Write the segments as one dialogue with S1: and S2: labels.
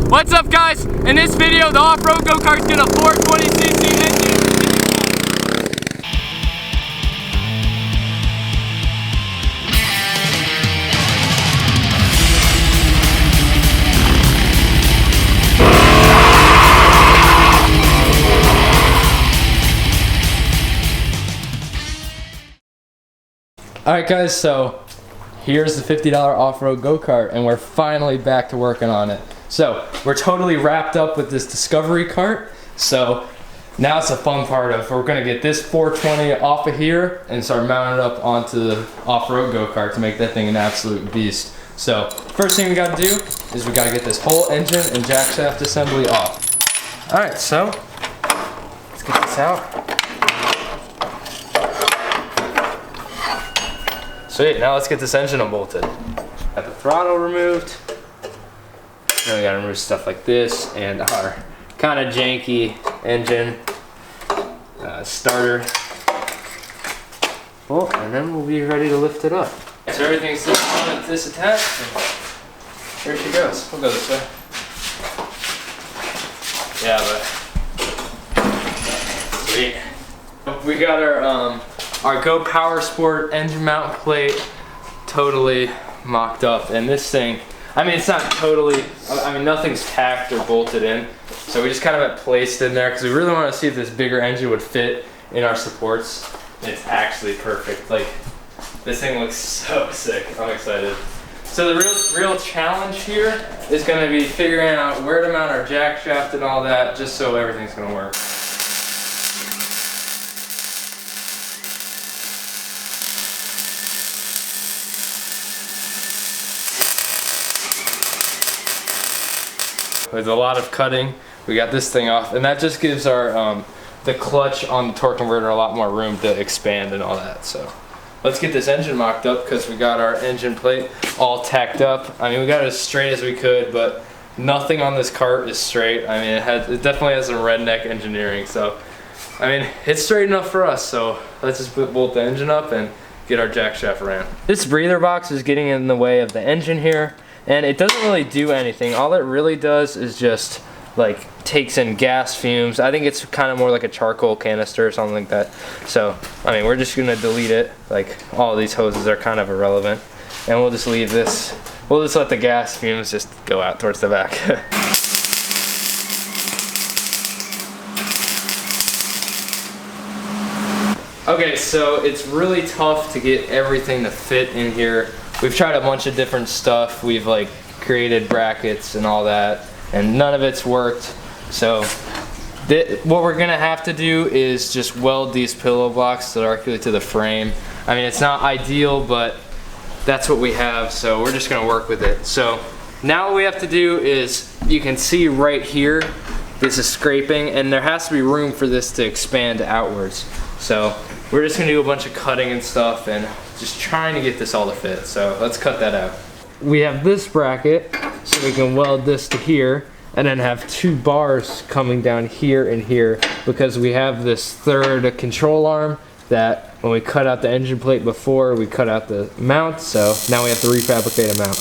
S1: What's up, guys? In this video, the off-road go-kart's got a 420cc engine. Alright guys, so here's the $50 off-road go-kart and we're finally back to working on it. So we're totally wrapped up with this Discovery cart. So now it's a fun part of, we're gonna get this 420 off of here and start mounting it up onto the off-road go-kart to make that thing an absolute beast. So first thing we gotta do is we gotta get this whole engine and jack shaft assembly off. Alright, so let's get this out. Sweet, now let's get this engine unbolted. Got the throttle removed. Now we gotta remove stuff like this and our kind of janky engine starter. Well, and then we'll be ready to lift it up. So everything's disattached and here she goes. We'll go this way. Yeah, but sweet. We got our Go Power Sport engine mount plate totally mocked up, and this thing, I mean, it's not totally, I mean, nothing's tacked or bolted in, so we just kind of placed in there because we really want to see if this bigger engine would fit in our supports. It's actually perfect. Like, this thing looks so sick. I'm excited. So the real challenge here is going to be figuring out where to mount our jack shaft and all that, just so everything's going to work. With a lot of cutting, we got this thing off, and that just gives our the clutch on the torque converter a lot more room to expand and all that. So let's get this engine mocked up because we got our engine plate all tacked up. I mean, we got it as straight as we could, but nothing on this cart is straight. I mean, it definitely has some redneck engineering. So I mean, it's straight enough for us. So let's just bolt the engine up and get our jack shaft ran. This breather box is getting in the way of the engine here. And it doesn't really do anything. All it really does is just like takes in gas fumes. I think it's kind of more like a charcoal canister or something like that. So, I mean, we're just gonna delete it. Like, all of these hoses are kind of irrelevant. And we'll just leave this, we'll just let the gas fumes just go out towards the back. Okay, so it's really tough to get everything to fit in here. We've tried a bunch of different stuff. We've like created brackets and all that, and none of it's worked. So what we're gonna have to do is just weld these pillow blocks directly to the frame. I mean, it's not ideal, but that's what we have, so we're just gonna work with it. So now what we have to do is, you can see right here, this is scraping, and there has to be room for this to expand outwards. So we're just gonna do a bunch of cutting and stuff and just trying to get this all to fit. So let's cut that out. We have this bracket, so we can weld this to here, and then have two bars coming down here and here, because we have this third control arm that when we cut out the engine plate before, we cut out the mount, so now we have to refabricate a mount.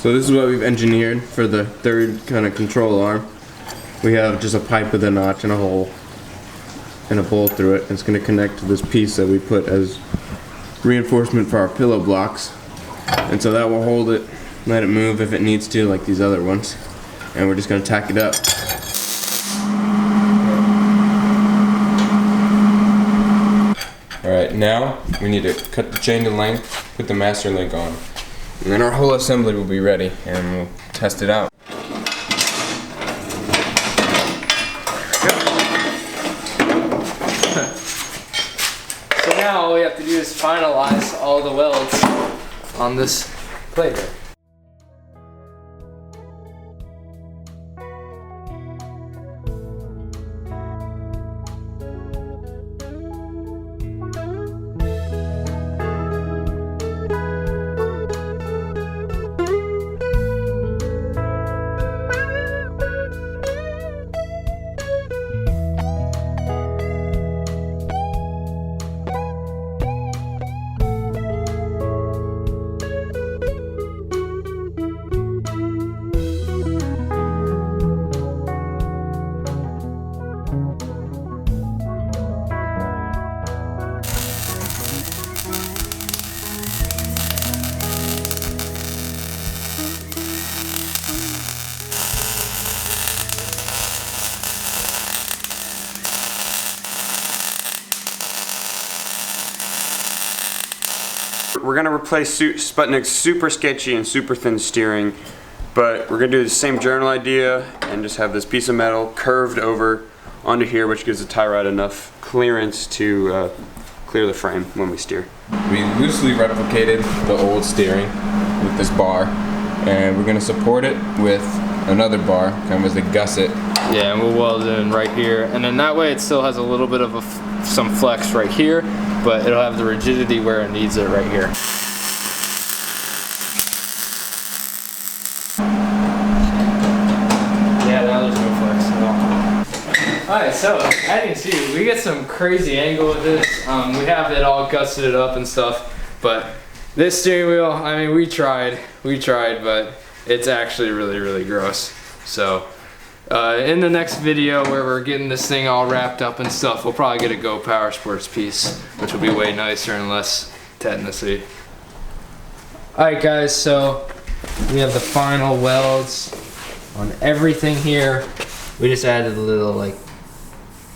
S2: So this is what we've engineered for the third kind of control arm. We have just a pipe with a notch and a hole and a bolt through it. It's going to connect to this piece that we put as reinforcement for our pillow blocks. And so that will hold it, let it move if it needs to, like these other ones. And we're just going to tack it up. Alright, now we need to cut the chain to length, put the master link on. And then our whole assembly will be ready, and we'll test it out.
S1: So now all we have to do is finalize all the welds on this plate here.
S3: we're gonna replace Sputnik's super sketchy and super thin steering, but we're gonna do the same journal idea and just have this piece of metal curved over onto here, which gives the tie rod enough clearance to clear the frame when we steer.
S2: We loosely replicated the old steering with this bar, and we're gonna support it with another bar, kind of as a gusset.
S1: Yeah, and we'll weld it in right here, and then that way it still has a little bit of some flex right here, but it'll have the rigidity where it needs it right here. Yeah, now there's no flex at all. Alright, so as you can see, we get some crazy angle with this. We have it all gusseted up and stuff, but this steering wheel, I mean, we tried, but it's actually really, really gross. So in the next video where we're getting this thing all wrapped up and stuff, we'll probably get a Go Power Sports piece, which will be way nicer and less tetanusy. Alright guys, so we have the final welds on everything here. We just added a little, like,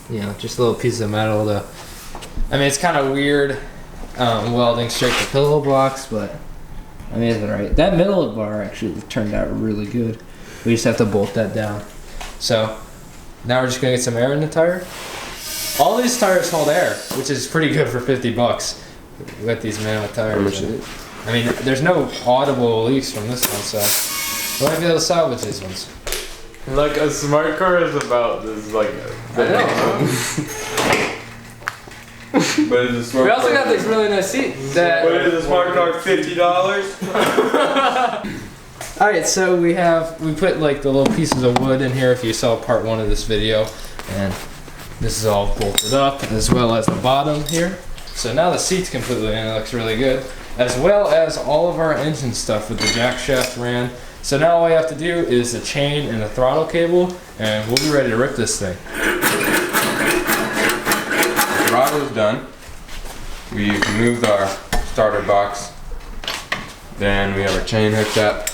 S1: you know, just a little piece of metal to, I mean, it's kind of weird welding straight to pillow blocks, but I mean, it's alright. That middle bar actually turned out really good. We just have to bolt that down. So now we're just gonna get some air in the tire. All these tires hold air, which is pretty good for 50 bucks with these Mammoth tires. I mean, there's no audible leaks from this one, so we might be able to salvage these ones.
S4: Like a smart car is about this, like.
S1: I know.
S4: But is a smart
S1: We also
S4: car,
S1: got these really nice seats. But
S4: is a smart car $50?
S1: Alright, so we put like the little pieces of wood in here if you saw part 1 of this video, and this is all bolted up as well as the bottom here. So now the seat's completely in, it looks really good, as well as all of our engine stuff with the jack shaft ran. So now all we have to do is the chain and the throttle cable, and we'll be ready to rip this thing.
S2: The throttle is done. We've removed our starter box. Then we have our chain hooked up,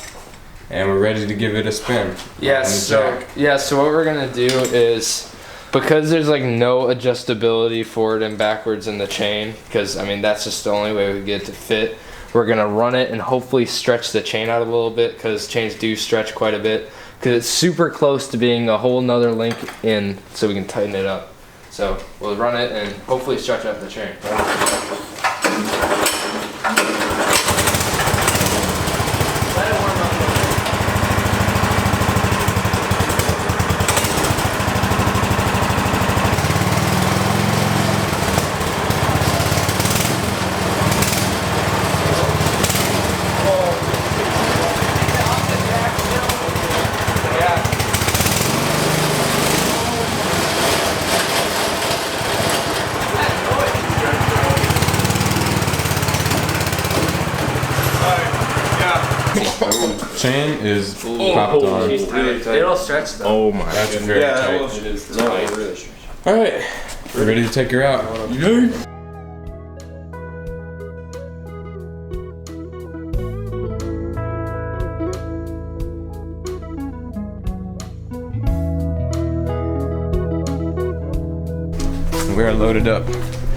S2: and we're ready to give it a spin.
S1: Yes, so what we're gonna do is, because there's like no adjustability forward and backwards in the chain, because I mean that's just the only way we get it to fit, we're gonna run it and hopefully stretch the chain out a little bit, because chains do stretch quite a bit, because it's super close to being a whole nother link in, so we can tighten it up. So we'll run it and hopefully stretch out the chain.
S2: Chain is popped on.
S1: It'll stretch though.
S2: Oh my, that's very tight.
S4: It is tight. Really stretch.
S2: Alright, we're ready to take her out. You We are loaded up.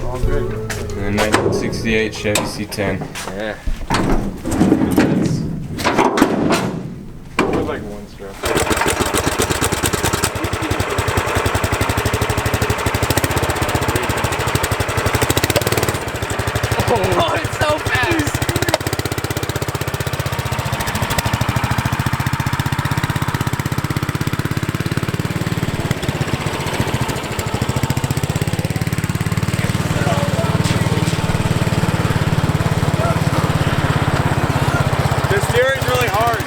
S1: All good.
S2: In a 1968 Chevy C10.
S1: Yeah.
S4: Like one strap.
S1: Oh, it's so fast!
S4: The steering's really hard.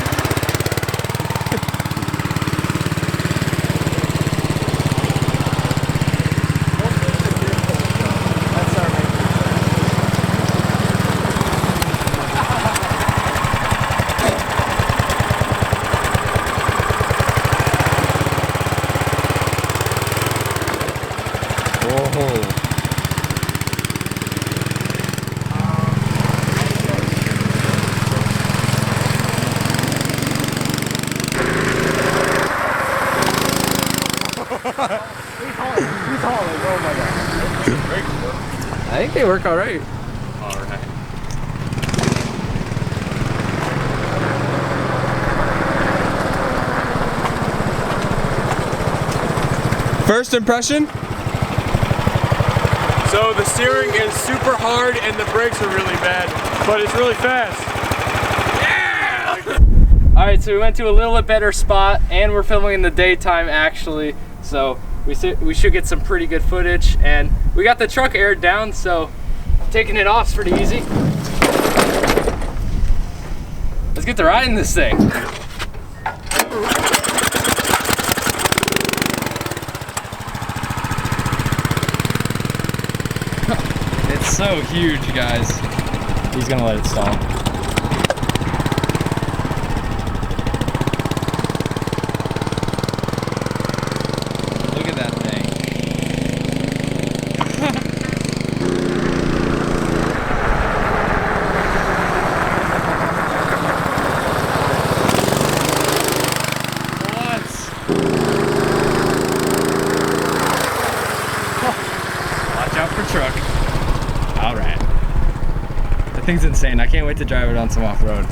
S1: I think they work all right.
S4: All right.
S2: First impression?
S3: So the steering is super hard and the brakes are really bad, but it's really fast.
S1: All right, so we went to a little bit better spot, and we're filming in the daytime actually, so we should get some pretty good footage. And we got the truck aired down, so taking it off is pretty easy. Let's get to riding this thing. It's so huge, guys. He's gonna let it stall. Truck. All right. The thing's insane. I can't wait to drive it on some off-road.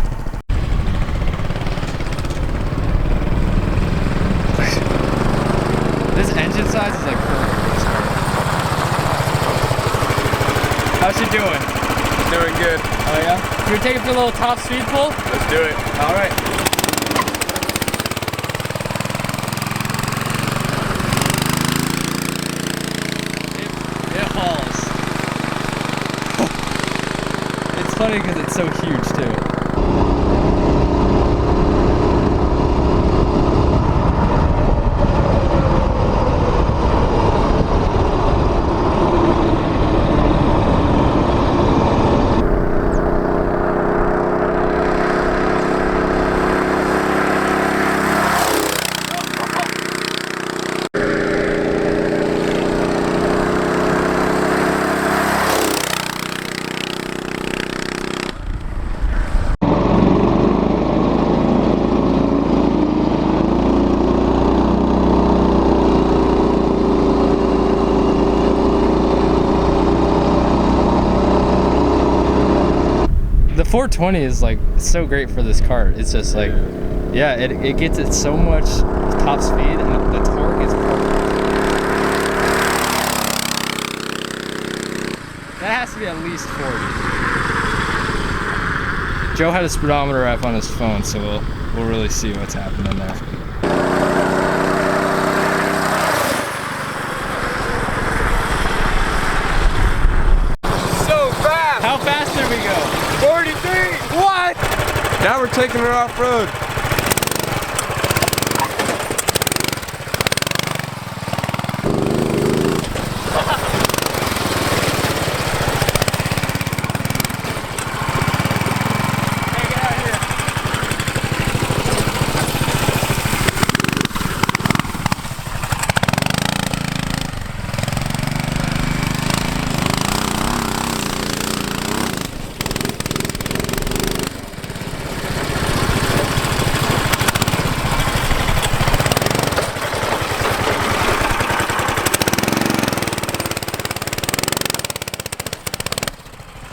S1: This engine size is like perfect for this car. How's she doing?
S3: Doing good.
S1: Oh yeah? Can we take it for a little top speed pull?
S3: Let's do it.
S1: All right. It's funny because it's so huge too. The 420 is like so great for this car. It's just like, yeah, it gets it so much top speed, and the torque is perfect. That has to be at least 40. Joe had a speedometer app on his phone, so we'll really see what's happening there.
S3: So fast!
S1: How fast did we go?
S3: 43! What?
S2: Now we're taking it off-road.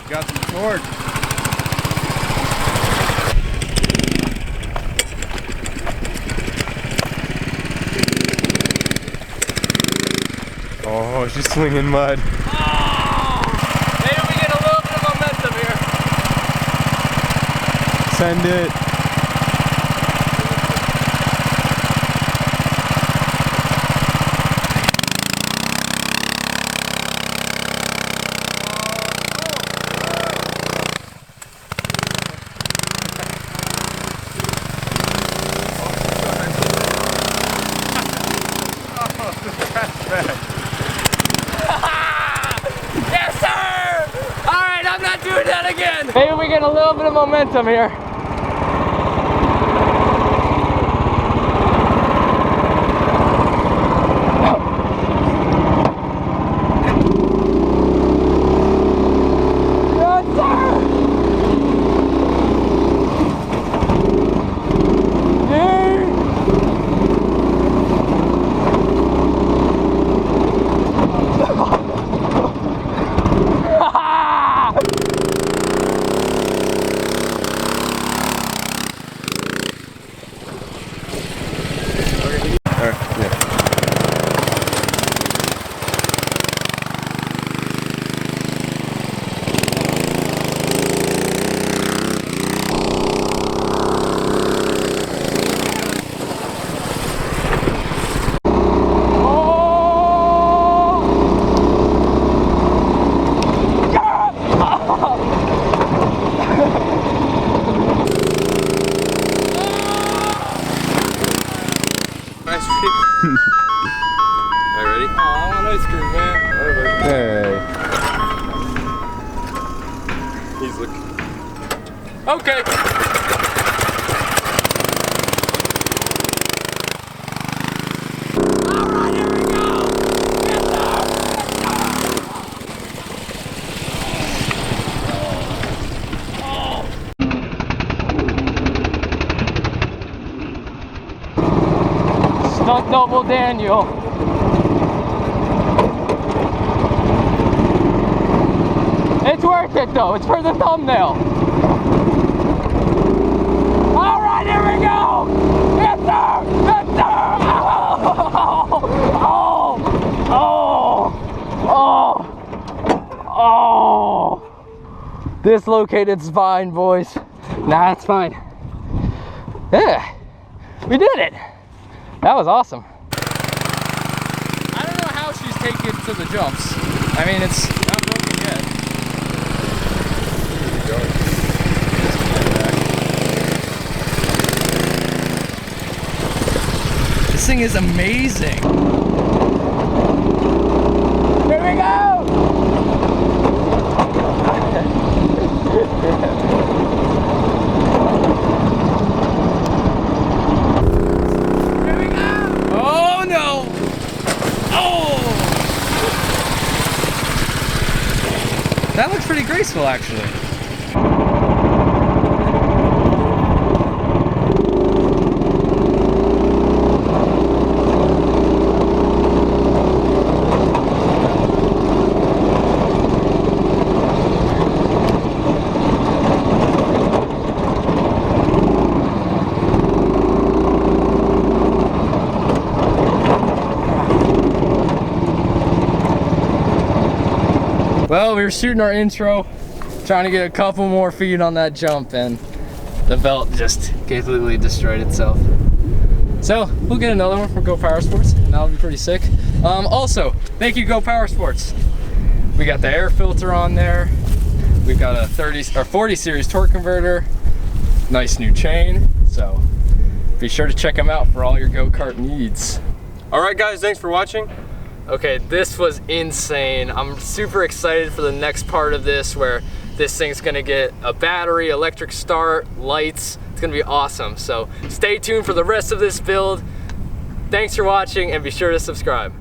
S3: Got some torque.
S2: Oh, she's swinging mud.
S1: Maybe we get a little bit of momentum here.
S2: Send it.
S1: Yes, sir! All right, I'm not doing that again. Maybe we get a little bit of momentum here.
S3: Alright, ready?
S1: Oh, I want ice cream, man.
S2: Hey.
S3: He's looking.
S1: Okay. Alright, here we go! Yes, sir! Stunt double Daniel. It's worth it though, it's for the thumbnail. Alright, here we go! Yes sir! Yes sir! Oh! Oh! Oh! Oh! Dislocated spine, boys. Nah, it's fine. Yeah, we did it. That was awesome. I don't know how she's taking it to the jumps. I mean, it's not broken yet. This thing is amazing. Here we go! Oh no! Oh! That looks pretty graceful, actually. Well, we were shooting our intro, trying to get a couple more feet on that jump, and the belt just completely destroyed itself. So we'll get another one from Go Power Sports, and that'll be pretty sick. Also, thank you Go Power Sports. We got the air filter on there. We've got a 40 series torque converter, nice new chain. So be sure to check them out for all your go-kart needs.
S3: All right, guys, thanks for watching.
S1: Okay, this was insane. I'm super excited for the next part of this where this thing's gonna get a battery, electric start, lights. It's gonna be awesome. So stay tuned for the rest of this build. Thanks for watching and be sure to subscribe.